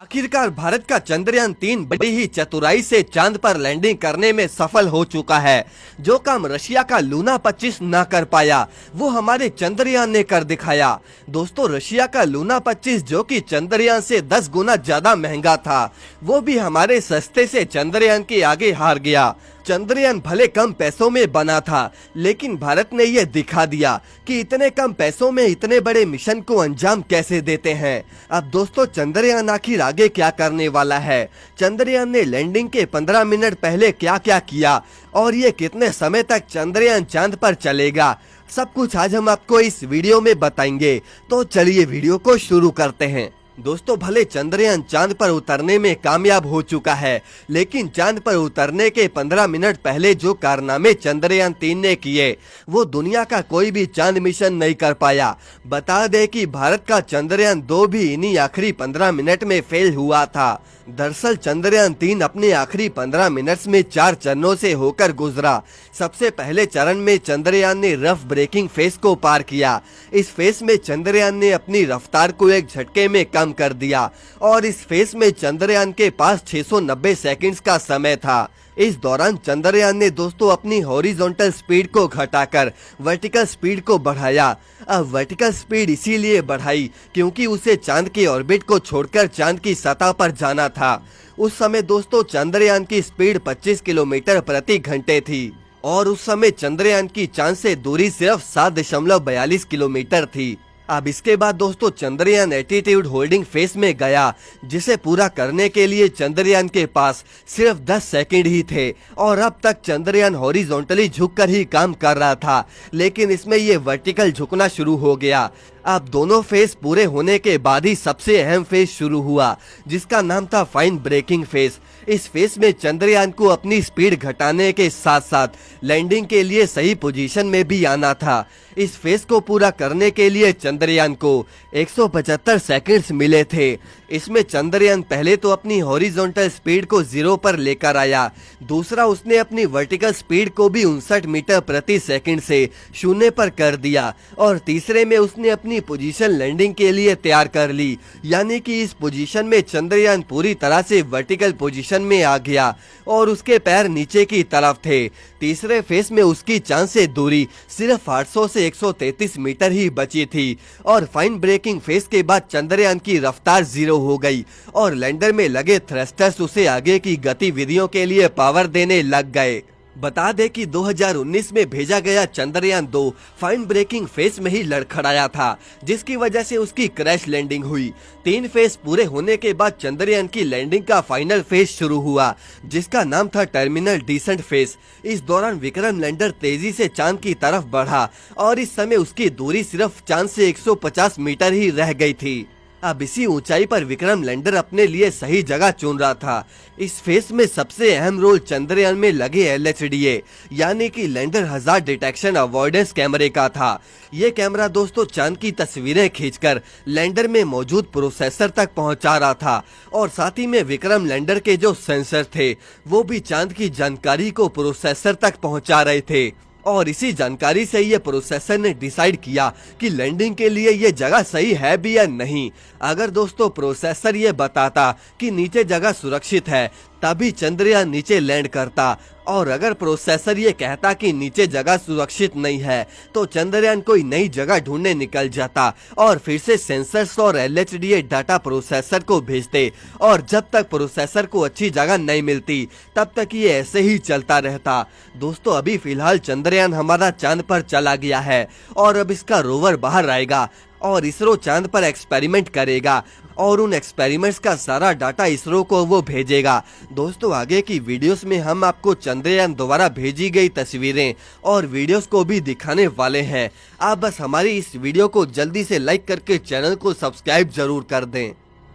आखिरकार भारत का चंद्रयान-3 बड़ी ही चतुराई से चांद पर लैंडिंग करने में सफल हो चुका है। जो काम रशिया का लूना 25 न कर पाया, वो हमारे चंद्रयान ने कर दिखाया। दोस्तों, रशिया का लूना 25 जो कि चंद्रयान से 10 गुना ज्यादा महंगा था, वो भी हमारे सस्ते से चंद्रयान के आगे हार गया। चंद्रयान भले कम पैसों में बना था, लेकिन भारत ने यह दिखा दिया कि इतने कम पैसों में इतने बड़े मिशन को अंजाम कैसे देते हैं। अब दोस्तों, चंद्रयान आखिर आगे क्या करने वाला है, चंद्रयान ने लैंडिंग के 15 मिनट पहले क्या क्या किया और ये कितने समय तक चंद्रयान चांद पर चलेगा, सब कुछ आज हम आपको इस वीडियो में बताएंगे। तो चलिए वीडियो को शुरू करते हैं। दोस्तों, भले चंद्रयान चांद पर उतरने में कामयाब हो चुका है, लेकिन चांद पर उतरने के 15 मिनट पहले जो कारनामे चंद्रयान-3 ने किए, वो दुनिया का कोई भी चांद मिशन नहीं कर पाया। बता दें कि भारत का चंद्रयान-2 भी इन्हीं आखिरी 15 मिनट में फेल हुआ था। दरअसल चंद्रयान-3 अपने आखिरी 15 मिनट्स में 4 चरणों से होकर गुजरा। सबसे पहले चरण में चंद्रयान ने रफ ब्रेकिंग फेस को पार किया। इस फेस में चंद्रयान ने अपनी रफ्तार को एक झटके में कम कर दिया और इस फेस में चंद्रयान के पास 690 सेकंड्स का समय था। इस दौरान चंद्रयान ने दोस्तों अपनी हॉरिजॉन्टल स्पीड को घटाकर वर्टिकल स्पीड को बढ़ाया। अब वर्टिकल स्पीड इसीलिए बढ़ाई क्योंकि उसे चांद के ऑर्बिट को छोड़कर चांद की सतह पर जाना था। उस समय दोस्तों चंद्रयान की स्पीड 25 किलोमीटर प्रति घंटे थी और उस समय चंद्रयान की चांद से दूरी सिर्फ 7.42 किलोमीटर थी। अब इसके बाद दोस्तों चंद्रयान एटीट्यूड होल्डिंग फेस में गया, जिसे पूरा करने के लिए चंद्रयान के पास सिर्फ 10 सेकंड ही थे और अब तक चंद्रयान हॉरिजॉन्टली झुककर ही काम कर रहा था, लेकिन इसमें ये वर्टिकल झुकना शुरू हो गया। अब दोनों फेज पूरे होने के बाद ही सबसे अहम फेज शुरू हुआ, जिसका नाम था फाइन ब्रेकिंग फेज। इस फेज में चंद्रयान को अपनी स्पीड घटाने के साथ साथ लैंडिंग के लिए सही पोजीशन में भी आना था। इस फेज को पूरा करने के लिए चंद्रयान को 175 सेकंड्स मिले थे। इसमें चंद्रयान पहले तो अपनी हॉरिजॉन्टल स्पीड को 0 पर लेकर आया, दूसरा उसने अपनी वर्टिकल स्पीड को भी 59 मीटर प्रति सेकंड से 0 पर कर दिया और तीसरे में उसने अपनी पोजीशन लैंडिंग के लिए तैयार कर ली। यानी कि इस पोजीशन में चंद्रयान पूरी तरह से वर्टिकल पोजीशन में आ गया और उसके पैर नीचे की तरफ थे। तीसरे फेस में उसकी चांद से दूरी सिर्फ 800 से 133 मीटर ही बची थी और फाइन ब्रेकिंग फेस के बाद चंद्रयान की रफ्तार 0 हो गई और लैंडर में लगे थ्रस्टर्स उसे आगे की गतिविधियों के लिए पावर देने लग गए। बता दें कि 2019 में भेजा गया चंद्रयान-2 फाइन ब्रेकिंग फेस में ही लड़खड़ाया था, जिसकी वजह से उसकी क्रैश लैंडिंग हुई। 3 फेज पूरे होने के बाद चंद्रयान की लैंडिंग का फाइनल फेज शुरू हुआ, जिसका नाम था टर्मिनल डिसेंट फेज। इस दौरान विक्रम लैंडर तेजी से चांद की तरफ बढ़ा और इस समय उसकी दूरी सिर्फ चांद से 150 मीटर ही रह गई थी। अब इसी ऊंचाई पर विक्रम लैंडर अपने लिए सही जगह चुन रहा था। इस फेस में सबसे अहम रोल चंद्रयान में लगे LHDA यानी कि लैंडर हजार्ड डिटेक्शन अवॉइडेंस कैमरे का था। ये कैमरा दोस्तों चांद की तस्वीरें खींचकर लैंडर में मौजूद प्रोसेसर तक पहुंचा रहा था और साथ ही में विक्रम लैंडर के जो सेंसर थे वो भी चांद की जानकारी को प्रोसेसर तक पहुंचा रहे थे और इसी जानकारी से ये प्रोसेसर ने डिसाइड किया कि लैंडिंग के लिए ये जगह सही है भी या नहीं। अगर दोस्तों प्रोसेसर ये बताता कि नीचे जगह सुरक्षित है, तभी चंद्रयान नीचे लैंड करता और अगर प्रोसेसर ये कहता कि नीचे जगह सुरक्षित नहीं है, तो चंद्रयान कोई नई जगह ढूंढने निकल जाता और फिर से सेंसर्स और LHDA डाटा प्रोसेसर को भेजते और जब तक प्रोसेसर को अच्छी जगह नहीं मिलती तब तक ये ऐसे ही चलता रहता। दोस्तों, अभी फिलहाल चंद्रयान हमारा चांद पर चला गया है और अब इसका रोवर बाहर आएगा और इसरो चांद पर एक्सपेरिमेंट करेगा और उन एक्सपेरिमेंट्स का सारा डाटा इसरो को वो भेजेगा। दोस्तों, आगे की वीडियोस में हम आपको चंद्रयान द्वारा भेजी गई तस्वीरें और वीडियोस को भी दिखाने वाले हैं। आप बस हमारी इस वीडियो को जल्दी से लाइक करके चैनल को सब्सक्राइब जरूर कर दें।